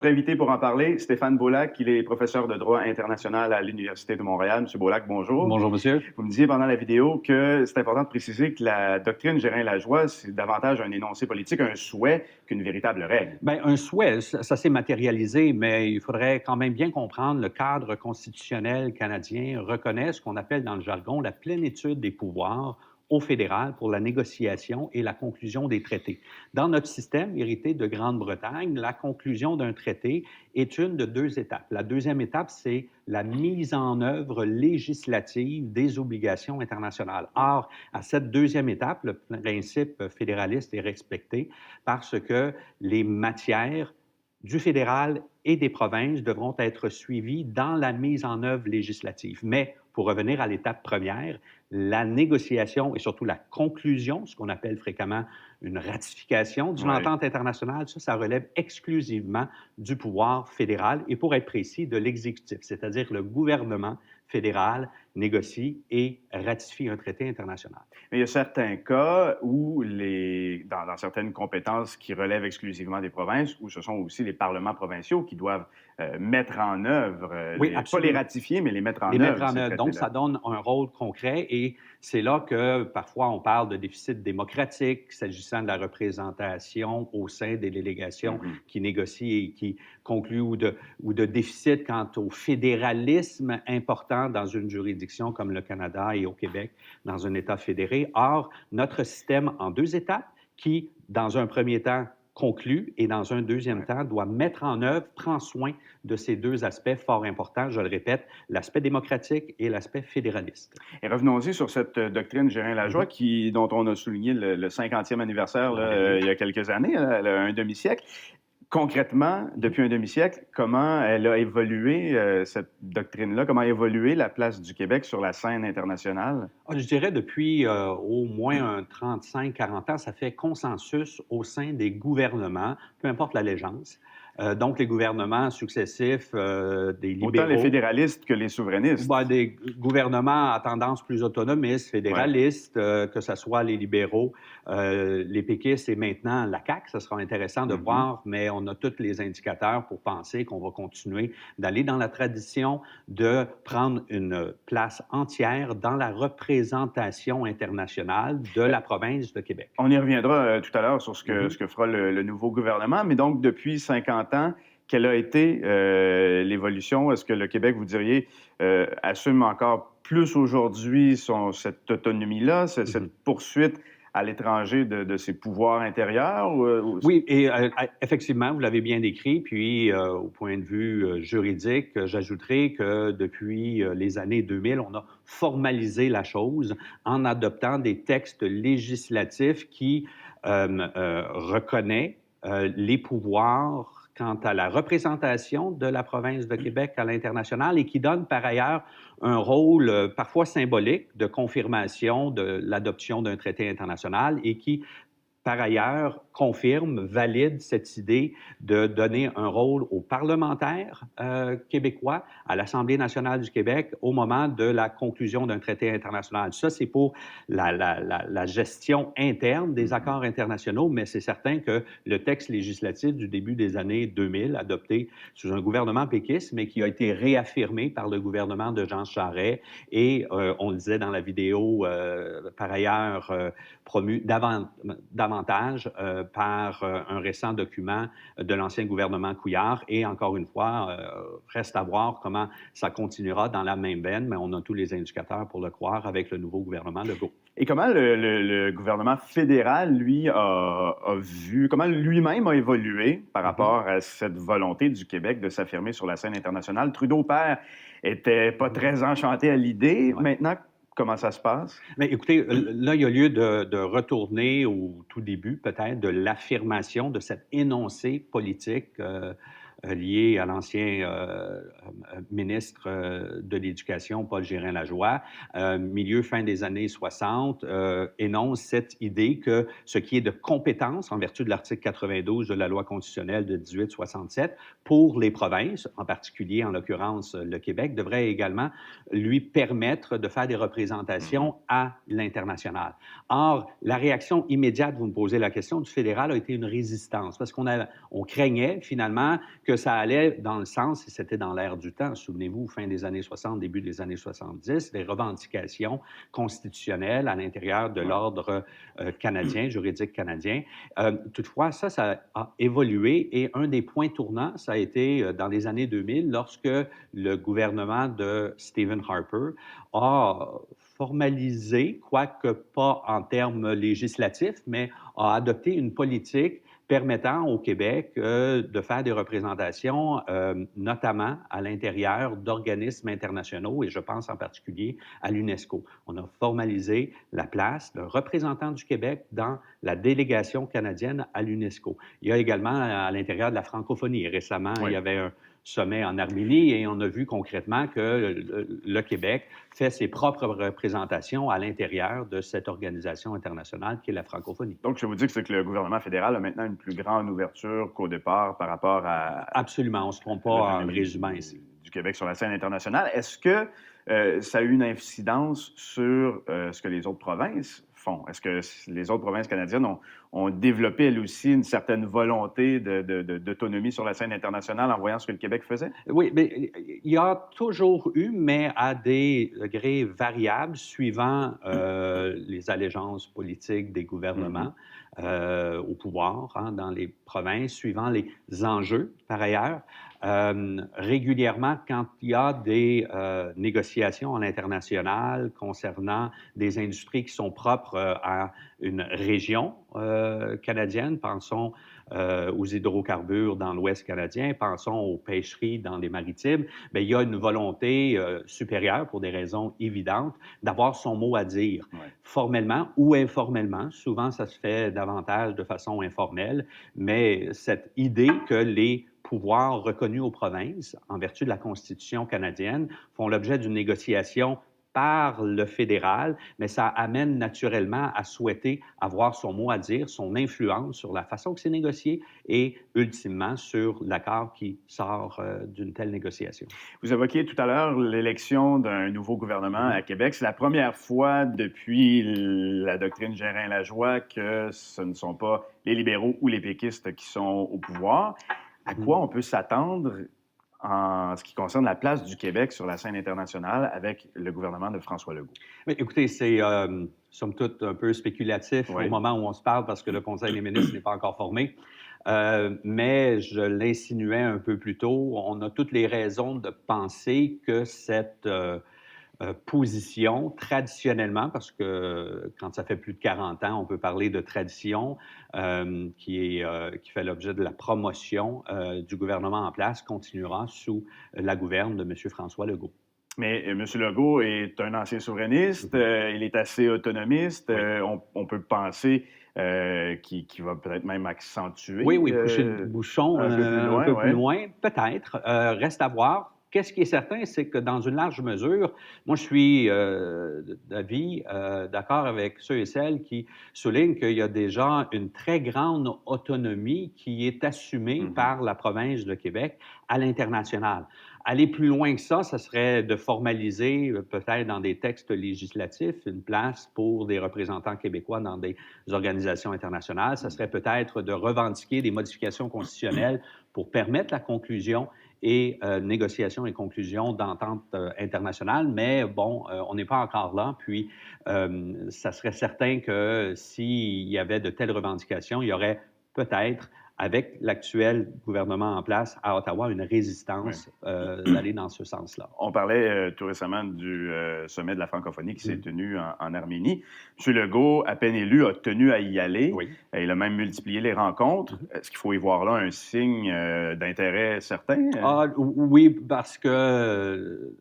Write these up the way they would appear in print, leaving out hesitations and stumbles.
Notre invité pour en parler, Stéphane Beaulac, il est professeur de droit international à l'Université de Montréal. Monsieur Beaulac, bonjour. Bonjour, monsieur. Vous me disiez pendant la vidéo que c'est important de préciser que la doctrine Gérin-Lajoie, c'est davantage un énoncé politique, un souhait qu'une véritable règle. Bien, un souhait, ça s'est matérialisé, mais il faudrait quand même bien comprendre le cadre constitutionnel canadien reconnaît ce qu'on appelle dans le jargon la plénitude des pouvoirs au fédéral pour la négociation et la conclusion des traités. Dans notre système hérité de Grande-Bretagne, la conclusion d'un traité est une de deux étapes. La deuxième étape, c'est la mise en œuvre législative des obligations internationales. Or, à cette deuxième étape, le principe fédéraliste est respecté parce que les matières du fédéral et des provinces devront être suivies dans la mise en œuvre législative. Mais pour revenir à l'étape première, la négociation et surtout la conclusion, ce qu'on appelle fréquemment une ratification d'une entente internationale, ça relève exclusivement du pouvoir fédéral et pour être précis, de l'exécutif, c'est-à-dire le gouvernement fédéral négocie et ratifie un traité international. Mais il y a certains cas où, dans certaines compétences qui relèvent exclusivement des provinces, où ce sont aussi les parlements provinciaux qui doivent mettre en œuvre, pas les ratifier, mais les mettre en œuvre. Donc, ça donne un rôle concret et c'est là que parfois on parle de déficit démocratique s'agissant de la représentation au sein des délégations qui négocient et qui concluent ou de déficit quant au fédéralisme important dans une juridiction comme le Canada et au Québec, dans un État fédéré. Or, notre système en deux étapes qui, dans un premier temps, conclut et dans un deuxième temps doit mettre en œuvre, prend soin de ces deux aspects fort importants, je le répète, l'aspect démocratique et l'aspect fédéraliste. Et revenons-y sur cette doctrine Gérin-Lajoie dont on a souligné le 50e anniversaire il y a quelques années, un demi-siècle. Concrètement, depuis un demi-siècle, comment elle a évolué, cette doctrine-là? Comment a évolué la place du Québec sur la scène internationale? Je dirais depuis au moins 35-40 ans, ça fait consensus au sein des gouvernements, peu importe l'allégeance. Donc, les gouvernements successifs des libéraux... Autant les fédéralistes que les souverainistes. Des gouvernements à tendance plus autonomiste, fédéralistes, que ce soit les libéraux, les péquistes et maintenant la CAQ. Ça sera intéressant de voir, mais on a tous les indicateurs pour penser qu'on va continuer d'aller dans la tradition de prendre une place entière dans la représentation internationale de la province de Québec. On y reviendra tout à l'heure sur ce que fera le nouveau gouvernement, mais donc depuis 50 ans, quelle a été l'évolution? Est-ce que le Québec, vous diriez, assume encore plus aujourd'hui cette autonomie-là, cette poursuite à l'étranger de ses pouvoirs intérieurs? Oui, et effectivement, vous l'avez bien décrit. Puis, au point de vue juridique, j'ajouterai que depuis les années 2000, on a formalisé la chose en adoptant des textes législatifs qui reconnaissent les pouvoirs quant à la représentation de la province de Québec à l'international et qui donne par ailleurs un rôle parfois symbolique de confirmation de l'adoption d'un traité international et qui, par ailleurs, confirme, valide cette idée de donner un rôle aux parlementaires québécois, à l'Assemblée nationale du Québec, au moment de la conclusion d'un traité international. Ça, c'est pour la gestion interne des accords internationaux, mais c'est certain que le texte législatif du début des années 2000, adopté sous un gouvernement péquiste, mais qui a été réaffirmé par le gouvernement de Jean Charest, et on le disait dans la vidéo, par ailleurs, promu davantage par un récent document de l'ancien gouvernement Couillard. Et encore une fois, reste à voir comment ça continuera dans la même veine, mais on a tous les indicateurs pour le croire avec le nouveau gouvernement Legault. Et comment le gouvernement fédéral, lui, a vu, comment lui-même a évolué par rapport à cette volonté du Québec de s'affirmer sur la scène internationale? Trudeau père était pas très enchanté à l'idée. Maintenant, comment ça se passe? Mais écoutez, là, il y a lieu de retourner au tout début, peut-être, de l'affirmation de cet énoncé politique lié à l'ancien ministre de l'Éducation, Paul Gérin-Lajoie, fin des années 60, énonce cette idée que ce qui est de compétence, en vertu de l'article 92 de la loi constitutionnelle de 1867, pour les provinces, en particulier, en l'occurrence, le Québec, devrait également lui permettre de faire des représentations à l'international. Or, la réaction immédiate, vous me posez la question, du fédéral a été une résistance, parce qu'on craignait finalement que que ça allait dans le sens, et c'était dans l'air du temps, souvenez-vous, fin des années 60, début des années 70, des revendications constitutionnelles à l'intérieur de l'ordre canadien, juridique canadien. Toutefois, ça a évolué et un des points tournants, ça a été dans les années 2000, lorsque le gouvernement de Stephen Harper a formalisé, quoique pas en termes législatifs, mais a adopté une politique permettant au Québec de faire des représentations, notamment à l'intérieur d'organismes internationaux, et je pense en particulier à l'UNESCO. On a formalisé la place d'un représentant du Québec dans la délégation canadienne à l'UNESCO. Il y a également à l'intérieur de la francophonie. Récemment, il y avait un sommet en Arménie et on a vu concrètement que le Québec fait ses propres représentations à l'intérieur de cette organisation internationale qui est la francophonie. Donc, je vous dis que c'est que le gouvernement fédéral a maintenant une plus grande ouverture qu'au départ par rapport à... Absolument, on ne se trompe pas en le résumant ici. Du Québec sur la scène internationale. Est-ce que ça a eu une incidence sur ce que les autres provinces font? Est-ce que les autres provinces canadiennes ont développé, elles aussi, une certaine volonté d'autonomie sur la scène internationale en voyant ce que le Québec faisait? Oui, mais il y a toujours eu, mais à des degrés variables, suivant les allégeances politiques des gouvernements au pouvoir dans les provinces, suivant les enjeux, par ailleurs. Régulièrement, quand il y a des négociations à l'international concernant des industries qui sont propres à une région canadienne, pensons aux hydrocarbures dans l'Ouest canadien, pensons aux pêcheries dans les maritimes, bien, il y a une volonté supérieure, pour des raisons évidentes, d'avoir son mot à dire, formellement ou informellement. Souvent, ça se fait davantage de façon informelle, mais cette idée que les pouvoirs reconnus aux provinces, en vertu de la Constitution canadienne, font l'objet d'une négociation par le fédéral, mais ça amène naturellement à souhaiter avoir son mot à dire, son influence sur la façon que c'est négocié et ultimement sur l'accord qui sort d'une telle négociation. Vous évoquiez tout à l'heure l'élection d'un nouveau gouvernement à Québec. C'est la première fois depuis la doctrine Gérin-Lajoie que ce ne sont pas les libéraux ou les péquistes qui sont au pouvoir. À quoi on peut s'attendre en ce qui concerne la place du Québec sur la scène internationale avec le gouvernement de François Legault? Mais écoutez, c'est somme toute un peu spéculatif au moment où on se parle parce que le Conseil des ministres n'est pas encore formé. Mais je l'insinuais un peu plus tôt, on a toutes les raisons de penser que cette position, traditionnellement, parce que quand ça fait plus de 40 ans, on peut parler de tradition qui fait l'objet de la promotion du gouvernement en place, continuera sous la gouverne de M. François Legault. Mais M. Legault est un ancien souverainiste, il est assez autonomiste, on peut penser qu'il va peut-être même accentuer... Oui, pousser le bouchon un peu plus loin, peut-être. Reste à voir. Qu'est-ce qui est certain, c'est que dans une large mesure, moi, je suis d'avis, d'accord avec ceux et celles qui soulignent qu'il y a déjà une très grande autonomie qui est assumée par la province de Québec à l'international. Aller plus loin que ça serait de formaliser, peut-être dans des textes législatifs, une place pour des représentants québécois dans des organisations internationales. Ça serait peut-être de revendiquer des modifications constitutionnelles pour permettre la conclusion et négociations et conclusions d'entente internationale, mais bon, on n'est pas encore là, puis ça serait certain que s'il y avait de telles revendications, il y aurait peut-être, avec l'actuel gouvernement en place à Ottawa, une résistance d'aller dans ce sens-là. On parlait tout récemment du sommet de la francophonie qui s'est tenu en Arménie. M. Legault, à peine élu, a tenu à y aller. Il a même multiplié les rencontres. Est-ce qu'il faut y voir là un signe d'intérêt certain? Oui, parce que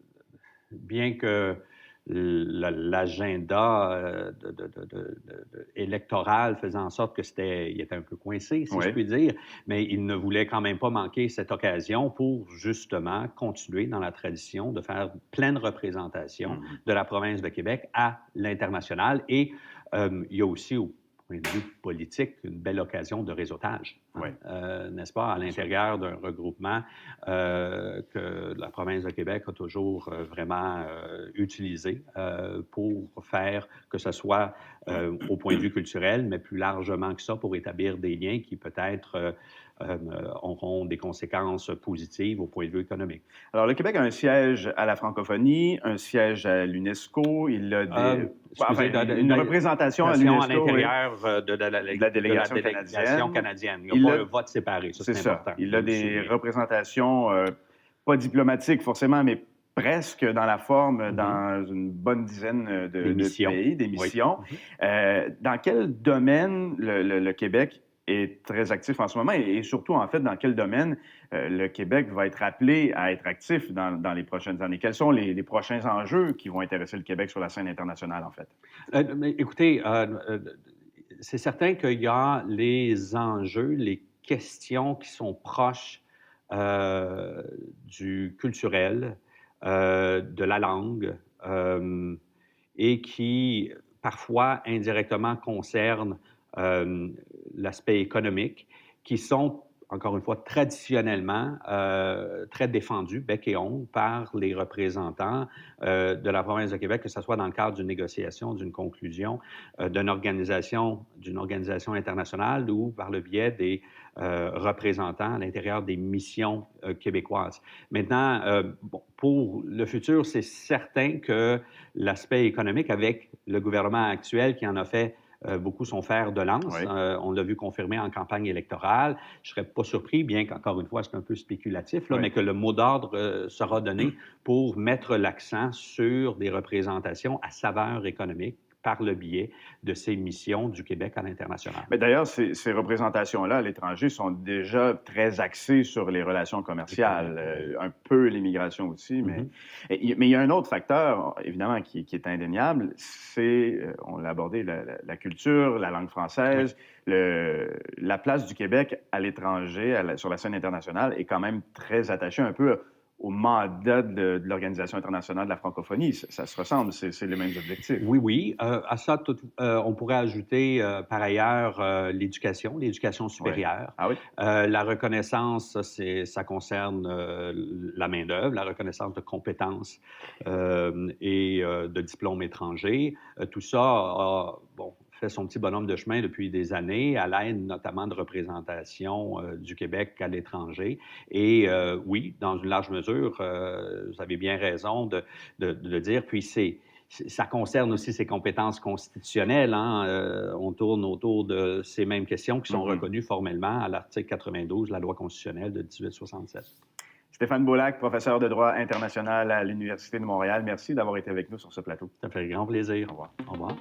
bien que l'agenda électoral faisait en sorte qu'il était un peu coincé, si je puis dire, mais il ne voulait quand même pas manquer cette occasion pour justement continuer dans la tradition de faire pleine représentation de la province de Québec à l'international. Et il y a aussi, au point de vue politique, une belle occasion de réseautage, n'est-ce pas, à l'intérieur d'un regroupement que la province de Québec a toujours vraiment utilisé pour faire que ce soit au point de vue culturel, mais plus largement que ça, pour établir des liens qui peut-être auront des conséquences positives au point de vue économique. Alors, le Québec a un siège à la francophonie, un siège à l'UNESCO, il a une représentation à l'UNESCO. À l'intérieur de la délégation canadienne. Il n'y a pas un vote séparé, ça c'est important. Il a des représentations, pas diplomatiques forcément, mais presque dans la forme, dans une bonne dizaine de pays, des missions. Oui. Dans quel domaine le Québec est très actif en ce moment et surtout, en fait, dans quel domaine le Québec va être appelé à être actif dans les prochaines années? Quels sont les prochains enjeux qui vont intéresser le Québec sur la scène internationale, en fait? Écoutez, c'est certain qu'il y a les enjeux, les questions qui sont proches du culturel, de la langue, et qui parfois indirectement concernent l'aspect économique, qui sont, encore une fois, traditionnellement très défendus, bec et ongle, par les représentants de la province de Québec, que ce soit dans le cadre d'une négociation, d'une conclusion, d'une organisation internationale ou par le biais des représentants à l'intérieur des missions québécoises. Maintenant, pour le futur, c'est certain que l'aspect économique, avec le gouvernement actuel qui en a fait beaucoup son fer de lance. Oui. On l'a vu confirmer en campagne électorale. Je ne serais pas surpris, bien qu'encore une fois, c'est un peu spéculatif, là, mais que le mot d'ordre sera donné pour mettre l'accent sur des représentations à saveur économique par le biais de ces missions du Québec à l'international. Mais d'ailleurs, ces représentations-là à l'étranger sont déjà très axées sur les relations commerciales, un peu l'immigration aussi, mais il y a un autre facteur, évidemment, qui est indéniable, c'est, on l'a abordé, la culture, la langue française, la place du Québec à l'étranger, sur la scène internationale, est quand même très attachée un peu au mandat de l'Organisation internationale de la francophonie. Ça se ressemble, c'est les mêmes objectifs. Oui. À ça, on pourrait ajouter par ailleurs l'éducation supérieure. Ah oui? La reconnaissance, ça concerne la main-d'œuvre, la reconnaissance de compétences et de diplômes étrangers. Tout ça a fait son petit bonhomme de chemin depuis des années, à l'aide notamment de représentation du Québec à l'étranger. Et oui, dans une large mesure, vous avez bien raison de le dire. Puis ça concerne aussi ses compétences constitutionnelles. On tourne autour de ces mêmes questions qui sont reconnues formellement à l'article 92 de la loi constitutionnelle de 1867. Stéphane Beaulac, professeur de droit international à l'Université de Montréal, merci d'avoir été avec nous sur ce plateau. Ça fait grand plaisir. Au revoir. Au revoir.